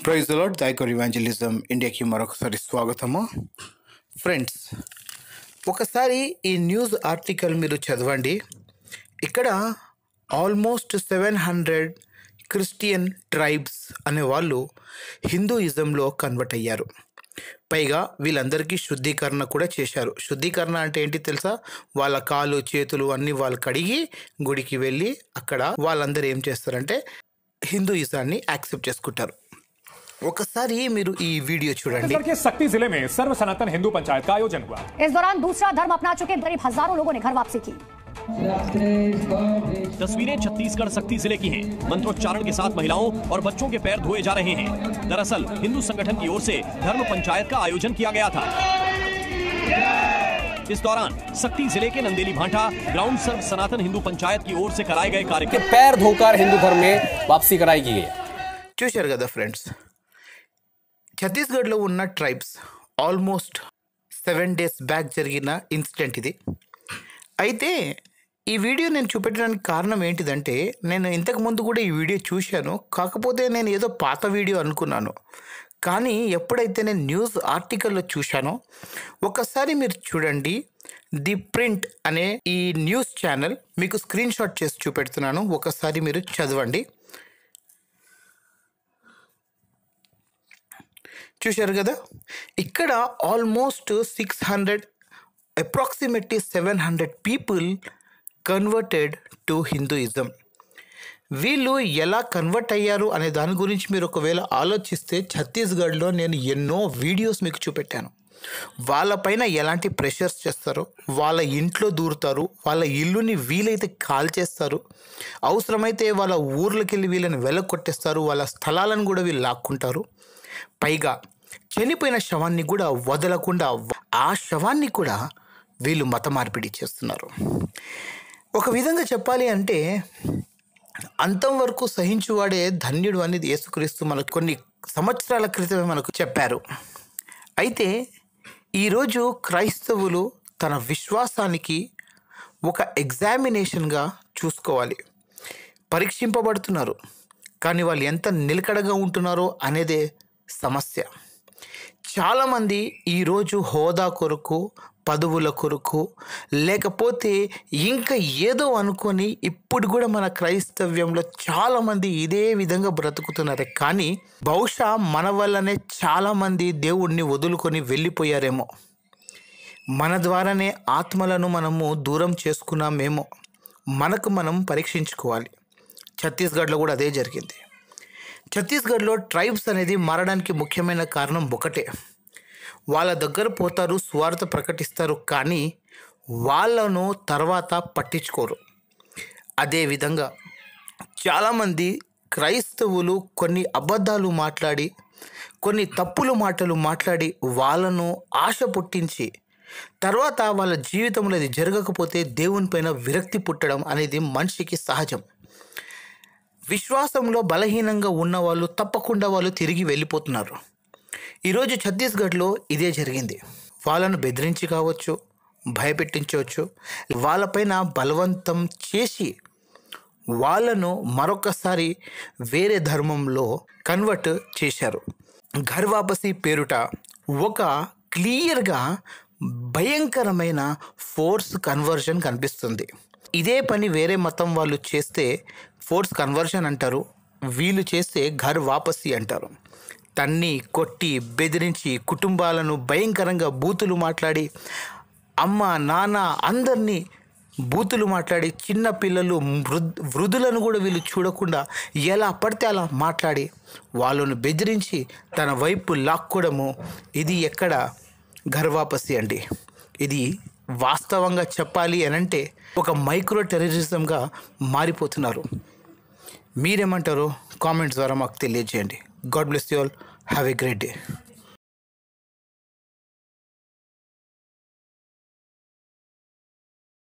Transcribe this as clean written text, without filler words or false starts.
Praise the lord. దైకోర్ evangelism ఇండియాకి మరొకసారి స్వాగతము. ఫ్రెండ్స్, ఒకసారి ఈ న్యూస్ ఆర్టికల్ మీరు చదవండి. ఇక్కడ ఆల్మోస్ట్ 700 క్రిస్టియన్ ట్రైబ్స్ అనే వాళ్ళు హిందూయిజంలో కన్వర్ట్ అయ్యారు. పైగా వీళ్ళందరికీ శుద్ధీకరణ కూడా చేశారు. శుద్ధీకరణ అంటే ఏంటి తెలుసా? వాళ్ళ కాళ్ళు చేతులు అన్నీ వాళ్ళు కడిగి గుడికి వెళ్ళి అక్కడ వాళ్ళందరూ ఏం చేస్తారంటే హిందూయిజాన్ని యాక్సెప్ట్ చేసుకుంటారు. ఒకసారి మీరు ఈ वीडियो చూడండి. शक्ति जिले में सर्व सनातन हिंदू पंचायत का आयोजन हुआ. इस दौरान दूसरा धर्म अपना चुके करीब हजारों लोगों ने घर वापसी की. तस्वीरें छत्तीसगढ़ शक्ति जिले की हैं। मंत्रोच्चारण के साथ महिलाओं और बच्चों के पैर धोए जा रहे हैं। दरअसल हिंदू संगठन की ओर से धर्म पंचायत का आयोजन किया गया था। इस दौरान शक्ति जिले के नंदेली भांटा ग्राउंड सर्व सनातन हिंदू पंचायत की ओर से कराए गए कार्यक्रम के पैर धोकर हिंदू धर्म में वापसी कराई गई है. చూశారు కదా ఫ్రెండ్స్, ఛత్తీస్గఢ్లో ఉన్న ట్రైబ్స్ ఆల్మోస్ట్ 7 days బ్యాక్ జరిగిన ఇన్సిడెంట్ ఇది. అయితే ఈ వీడియో నేను చూపెట్టడానికి కారణం ఏంటిదంటే, నేను ఇంతకుముందు కూడా ఈ వీడియో చూశాను. కాకపోతే నేను ఏదో పాత వీడియో అనుకున్నాను. కానీ ఎప్పుడైతే నేను న్యూస్ ఆర్టికల్లో చూశానో, ఒకసారి మీరు చూడండి. ది ప్రింట్ అనే ఈ న్యూస్ ఛానల్ మీకు స్క్రీన్ షాట్ చేసి చూపెడుతున్నాను. ఒకసారి మీరు చదవండి. చూశారు కదా, ఇక్కడ almost 600 approximately 700 people converted to Hinduism. వీళ్ళు ఎలా కన్వర్ట్ అయ్యారు అనే దాని గురించి మీరు ఒకవేళ ఆలోచిస్తే, ఛత్తీస్గఢ్లో నేను ఎన్నో వీడియోస్ మీకు చూపెట్టాను. వాళ్ళపైన ఎలాంటి ప్రెషర్స్ చేస్తారో, వాళ్ళ ఇంట్లో దూరుతారు, వాళ్ళ ఇల్లుని వీలైతే కాల్ చేస్తారు, అవసరమైతే వాళ్ళ ఊర్లోకి వెళ్ళి వీళ్ళని వెలకొట్టేస్తారు, వాళ్ళ స్థలాలను కూడా వీళ్ళు లాక్కుంటారు. పైగా చనిపోయిన శవాన్ని కూడా వదలకుండా ఆ శవాన్ని కూడా వీళ్ళు మత మార్పిడి చేస్తున్నారు. ఒక విధంగా చెప్పాలి అంటే, అంతం వరకు సహించువాడే ధన్యుడు అనేది యేసుక్రీస్తు మనకు కొన్ని సంవత్సరాల క్రితమే మనకు చెప్పారు. అయితే ఈరోజు క్రైస్తవులు తన విశ్వాసానికి ఒక ఎగ్జామినేషన్గా చూసుకోవాలి. పరీక్షింపబడుతున్నారు, కానీ వాళ్ళు ఎంత నిలకడగా ఉంటున్నారో అనేదే సమస్య. చాలామంది ఈరోజు హోదా కొరకు, పదవుల కొరకు, లేకపోతే ఇంకా ఏదో అనుకొని ఇప్పుడు కూడా మన క్రైస్తవ్యంలో చాలామంది ఇదే విధంగా బ్రతుకుతున్నారు. కానీ బహుశా మన వల్లనే చాలామంది దేవుణ్ణి వదులుకొని వెళ్ళిపోయారేమో, మన ద్వారానే ఆత్మలను మనము దూరం చేసుకున్నామేమో. మనకు మనం పరీక్షించుకోవాలి. ఛత్తీస్గఢ్లో కూడా అదే జరిగింది. ఛత్తీస్గఢ్లో ట్రైబ్స్ అనేది మారడానికి ముఖ్యమైన కారణం ఒకటే. వాళ్ళ దగ్గర పోతారు, స్వార్థ ప్రకటిస్తారు, కానీ వాళ్ళను తర్వాత పట్టించుకోరు. అదేవిధంగా చాలామంది క్రైస్తవులు కొన్ని అబద్ధాలు మాట్లాడి, కొన్ని తప్పులు మాటలు మాట్లాడి వాళ్ళను ఆశ పుట్టించి, తర్వాత వాళ్ళ జీవితంలో అది జరగకపోతే దేవుని పైన విరక్తి పుట్టడం అనేది మనిషికి సహజం. విశ్వాసంలో బలహీనంగా ఉన్నవాళ్ళు తప్పకుండా వాళ్ళు తిరిగి వెళ్ళిపోతున్నారు. ఈరోజు ఛత్తీస్గఢ్లో ఇదే జరిగింది. వాళ్ళను బెదిరించి కావచ్చు, భయపెట్టించవచ్చు, వాళ్ళపైన బలవంతం చేసి వాళ్ళను మరొకసారి వేరే ధర్మంలో కన్వర్ట్ చేశారు. ఘర్ వాపసీ పేరుట ఒక క్లియర్గా భయంకరమైన ఫోర్స్ కన్వర్షన్ కనిపిస్తుంది. ఇదే పని వేరే మతం వాళ్ళు చేస్తే ఫోర్స్ కన్వర్షన్ అంటారు, వీళ్ళు చేస్తే ఘర్ వాపసీ అంటారు. తన్ని, కొట్టి, బెదిరించి, కుటుంబాలను భయంకరంగా బూతులు మాట్లాడి, అమ్మ నాన్న అందరినీ బూతులు మాట్లాడి, చిన్న పిల్లలు వృద్ధులను కూడా వీళ్ళు చూడకుండా ఎలా పడితే అలా మాట్లాడి వాళ్ళను బెదిరించి తన వైపు లాక్కోవడము, ఇది ఎక్కడ ఘర్ వాపసీ అండి. ఇది వాస్తవంగా చెప్పాలి అనంటే ఒక మైక్రో టెర్రరిజంగా మారిపోతున్నారు. మీరేమంటారో కామెంట్స్ ద్వారా మాకు తెలియజేయండి. God bless you all. Have a great day.